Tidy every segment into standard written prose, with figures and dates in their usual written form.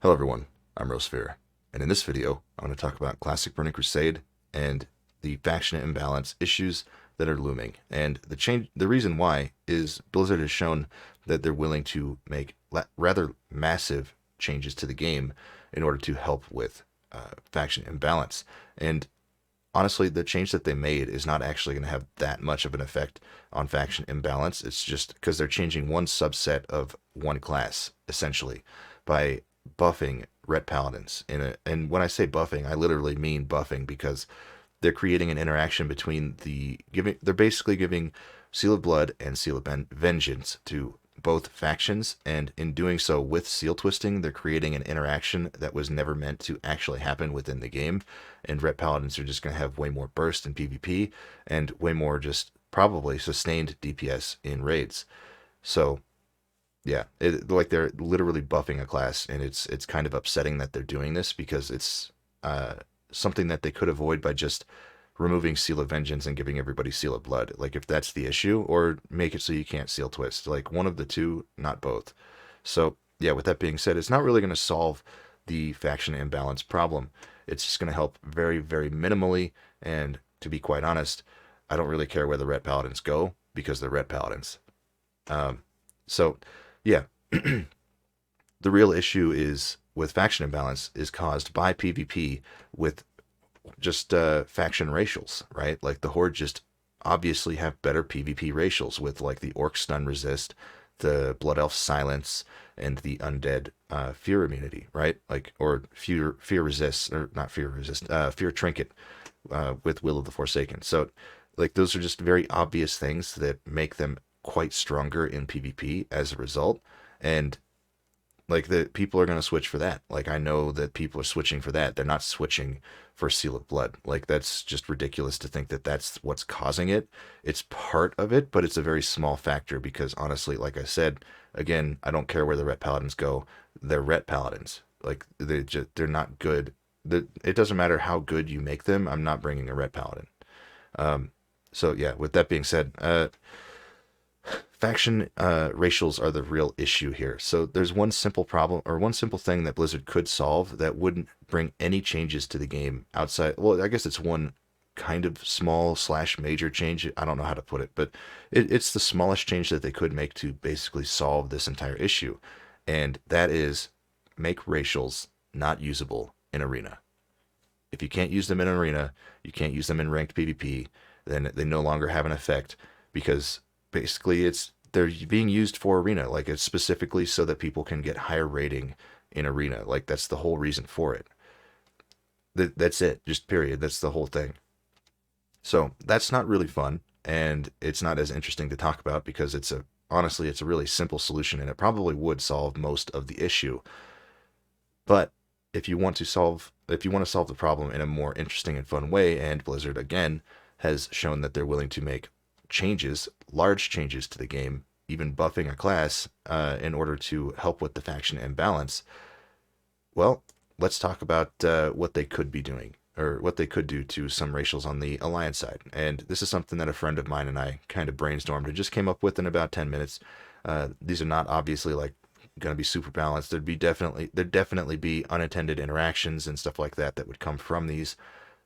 Hello everyone, I'm Rosphere, and in this video I'm going to talk about Classic Burning Crusade and the faction imbalance issues that are looming. And the reason why is Blizzard has shown that they're willing to make rather massive changes to the game in order to help with faction imbalance. And honestly, the change that they made is not actually going to have that much of an effect on faction imbalance. It's just because they're changing one subset of one class, essentially, by buffing ret paladins. And when I say buffing, I literally mean buffing because they're creating an interaction between they're basically giving Seal of Blood and Seal of Vengeance to both factions, and in doing so with seal twisting, they're creating an interaction that was never meant to actually happen within the game, and ret paladins are just going to have way more burst in PvP and way more just probably sustained DPS in raids. So yeah, like they're literally buffing a class, and it's kind of upsetting that they're doing this because it's something that they could avoid by just removing Seal of Vengeance and giving everybody Seal of Blood, like if that's the issue, or make it so you can't seal twist, like one of the two, not both. So yeah, with that being said, it's not really going to solve the faction imbalance problem. It's just going to help very, very minimally, and to be quite honest, I don't really care where the ret paladins go because they're ret paladins. So yeah, the real issue is with faction imbalance is caused by PvP with just faction racials, right? Like the Horde just obviously have better PvP racials with like the Orc Stun Resist, the Blood Elf Silence, and the Undead Fear Immunity, right? Like, or Fear Resist, or not Fear Resist, Fear Trinket with Will of the Forsaken. So like those are just very obvious things that make them quite stronger in PvP as a result. And like the people are going to switch for that. Like I know that people are switching for that. They're not switching for Seal of Blood. Like that's just ridiculous to think that that's what's causing it. It's part of it, but it's a very small factor because honestly, like I said, again, I don't care where the ret paladins go. They're ret paladins. Like they're not good. It doesn't matter how good you make them. I'm not bringing a ret paladin. So yeah, with that being said, faction racials are the real issue here. So there's one simple problem, or one simple thing that Blizzard could solve that wouldn't bring any changes to the game outside. Well, I guess it's one kind of small slash major change. I don't know how to put it, but it's the smallest change that they could make to basically solve this entire issue. And that is make racials not usable in Arena. If you can't use them in Arena, you can't use them in ranked PvP, then they no longer have an effect because basically they're being used for Arena. Like it's specifically so that people can get higher rating in Arena. Like that's the whole reason for it. That's it, just period. That's the whole thing. So that's not really fun, and it's not as interesting to talk about because honestly it's a really simple solution, and it probably would solve most of the issue. But if you want to solve the problem in a more interesting and fun way, and Blizzard again has shown that they're willing to make changes, large changes to the game, even buffing a class in order to help with the faction imbalance, well, let's talk about what they could be doing, or what they could do to some racials on the Alliance side. And this is something that a friend of mine and I kind of brainstormed and just came up with in about 10 minutes. These are not obviously like going to be super balanced. There'd definitely be unintended interactions and stuff like that would come from these.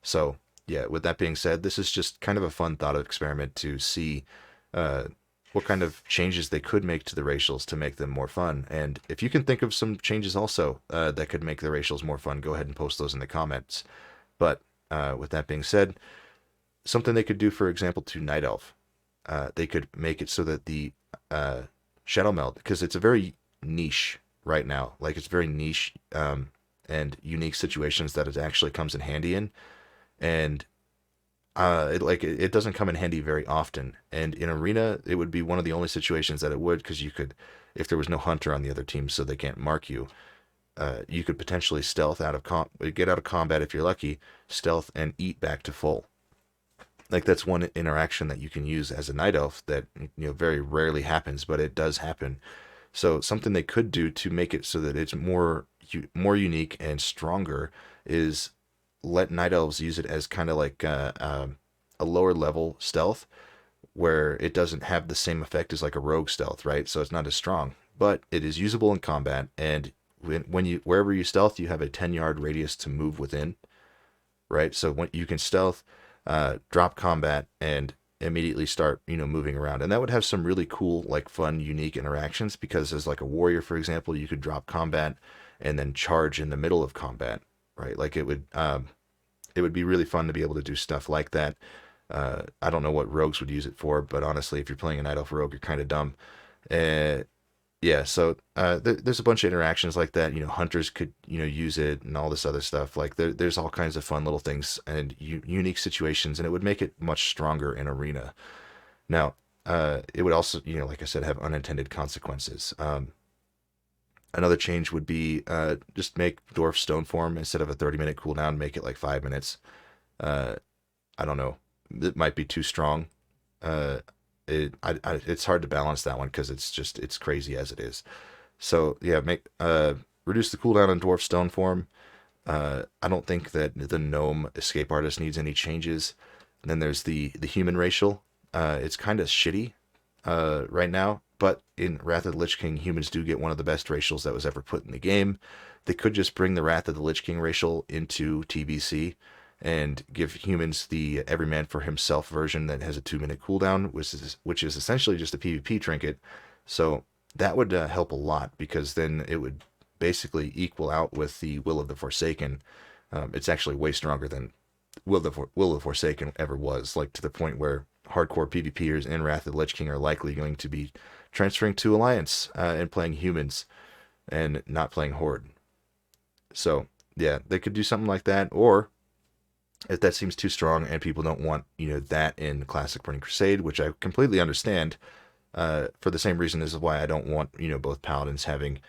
So yeah, with that being said, this is just kind of a fun thought experiment to see what kind of changes they could make to the racials to make them more fun. And if you can think of some changes also that could make the racials more fun, go ahead and post those in the comments. But with that being said, something they could do, for example, to Night Elf, they could make it so that the Shadow Meld, because it's a very niche right now, like it's very niche and unique situations that it actually comes in handy in. And it doesn't come in handy very often. And in Arena, it would be one of the only situations that it would, because you could, if there was no hunter on the other team, so they can't mark you, you could potentially stealth get out of combat if you're lucky, stealth and eat back to full. Like that's one interaction that you can use as a night elf that very rarely happens, but it does happen. So something they could do to make it so that it's more unique and stronger is let night elves use it as kind of like a lower level stealth, where it doesn't have the same effect as like a rogue stealth, right? So it's not as strong, but it is usable in combat, and when you wherever you stealth, you have a 10-yard radius to move within, right? So when you can stealth, drop combat, and immediately start, moving around. And that would have some really cool, like fun, unique interactions because as like a warrior, for example, you could drop combat and then charge in the middle of combat, right? Like it would be really fun to be able to do stuff like that. I don't know what rogues would use it for, but honestly, if you're playing a Night Elf rogue, you're kind of dumb. Uh, yeah, so there's a bunch of interactions like that. Hunters could use it and all this other stuff. Like there's all kinds of fun little things and unique situations, and it would make it much stronger in arena. Now, it would also like I said, have unintended consequences. Another change would be just make Dwarf Stone Form instead of a 30-minute cooldown, make it like 5 minutes. Uh, I don't know, it might be too strong. Uh, it's hard to balance that one because it's crazy as it is. So yeah, make reduce the cooldown on Dwarf Stone Form. I don't think that the Gnome Escape Artist needs any changes. And then there's the human racial. It's kind of shitty right now, but in Wrath of the Lich King, humans do get one of the best racials that was ever put in the game. They could just bring the Wrath of the Lich King racial into TBC and give humans the every man for himself version that has a 2-minute cooldown, which is essentially just a PvP trinket. So that would help a lot because then it would basically equal out with the Will of the Forsaken. It's actually way stronger than Will of the Forsaken ever was, like to the point where hardcore PvPers in Wrath of the Lich King are likely going to be transferring to Alliance and playing humans and not playing Horde. So yeah, they could do something like that, or if that seems too strong and people don't want that in Classic Burning Crusade, which I completely understand, for the same reason as why I don't want both Paladins having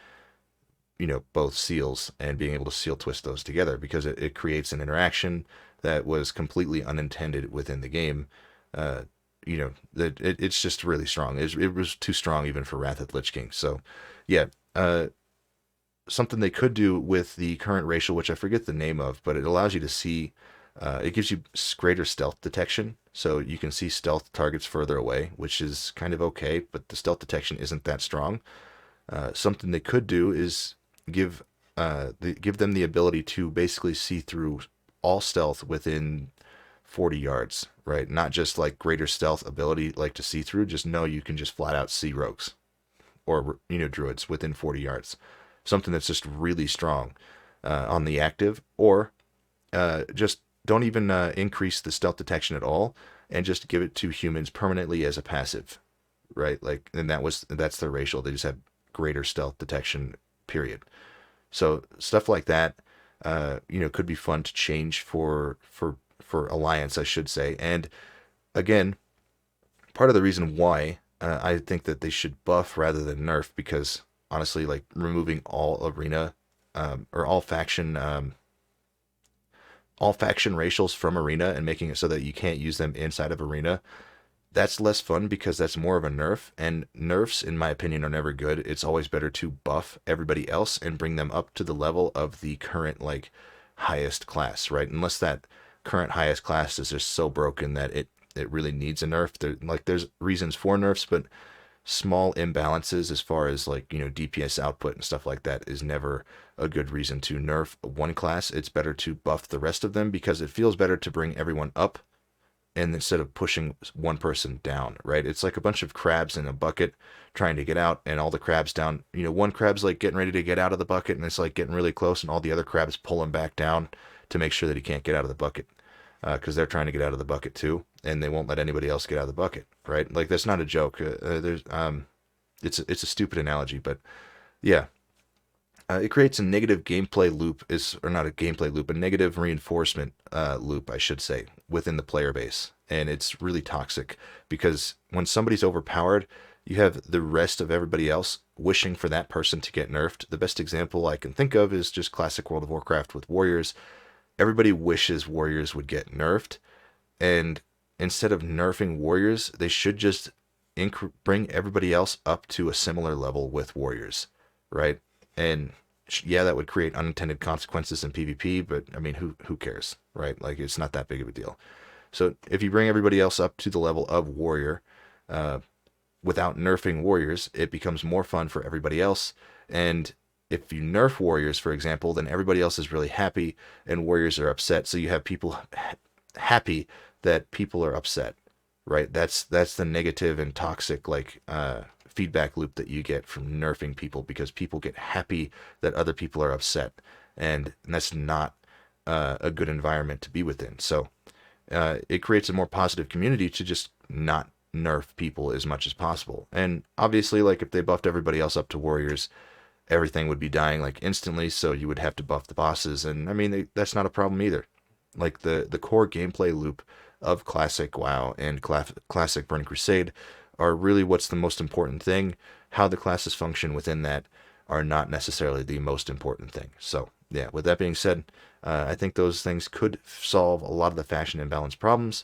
both seals and being able to seal twist those together, because it creates an interaction that was completely unintended within the game. It's just really strong. It was too strong even for Wrath of the Lich King. So yeah, something they could do with the current racial, which I forget the name of, but it allows you to see, it gives you greater stealth detection, so you can see stealth targets further away, which is kind of okay, but the stealth detection isn't that strong. Something they could do is give give them the ability to basically see through all stealth within 40 yards, right? Not just like greater stealth ability, like to see through, just know you can just flat out see rogues or druids within 40 yards. Something that's just really strong on the active, or just don't even increase the stealth detection at all and just give it to humans permanently as a passive, right? Like, and that's their racial. They just have greater stealth detection, period. So stuff like that, could be fun to change for Alliance, I should say. And again, part of the reason why I think that they should buff rather than nerf, because honestly, like removing all arena or all faction racials from arena and making it so that you can't use them inside of arena, that's less fun because that's more of a nerf, and nerfs, in my opinion, are never good. It's always better to buff everybody else and bring them up to the level of the current, like, highest class, right? Unless that current highest class is just so broken that it really needs a nerf. There's reasons for nerfs, but small imbalances as far as like, DPS output and stuff like that is never a good reason to nerf one class. It's better to buff the rest of them because it feels better to bring everyone up and instead of pushing one person down, right? It's like a bunch of crabs in a bucket trying to get out, and all the crabs down, one crab's like getting ready to get out of the bucket and it's like getting really close, and all the other crabs pull him back down to make sure that he can't get out of the bucket, because they're trying to get out of the bucket too, and they won't let anybody else get out of the bucket, right? Like, that's not a joke. It's a stupid analogy, but yeah. It creates a negative gameplay loop, or not a gameplay loop, a negative reinforcement loop, I should say, within the player base. And it's really toxic because when somebody's overpowered, you have the rest of everybody else wishing for that person to get nerfed. The best example I can think of is just classic World of Warcraft with warriors. Everybody wishes warriors would get nerfed, and instead of nerfing warriors, they should just bring everybody else up to a similar level with warriors, right? And yeah, that would create unintended consequences in PvP, but I mean, who cares, right? Like, it's not that big of a deal. So if you bring everybody else up to the level of warrior, without nerfing warriors, it becomes more fun for everybody else, and if you nerf warriors, for example, then everybody else is really happy and warriors are upset. So you have people happy that people are upset, right? That's the negative and toxic like feedback loop that you get from nerfing people, because people get happy that other people are upset, and that's not a good environment to be within. So it creates a more positive community to just not nerf people as much as possible. And obviously, like if they buffed everybody else up to warriors, everything would be dying like instantly, so you would have to buff the bosses. And I mean, that's not a problem either. Like the core gameplay loop of classic WoW and classic Burning Crusade are really what's the most important thing. How the classes function within that are not necessarily the most important thing. So yeah, with that being said, I think those things could solve a lot of the faction imbalance problems.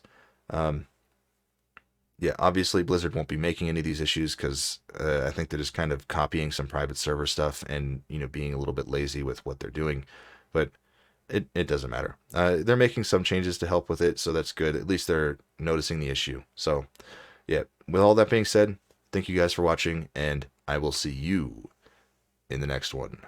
Yeah, obviously Blizzard won't be making any of these issues because I think they're just kind of copying some private server stuff and being a little bit lazy with what they're doing. But it doesn't matter. They're making some changes to help with it, so that's good. At least they're noticing the issue. So yeah, with all that being said, thank you guys for watching, and I will see you in the next one.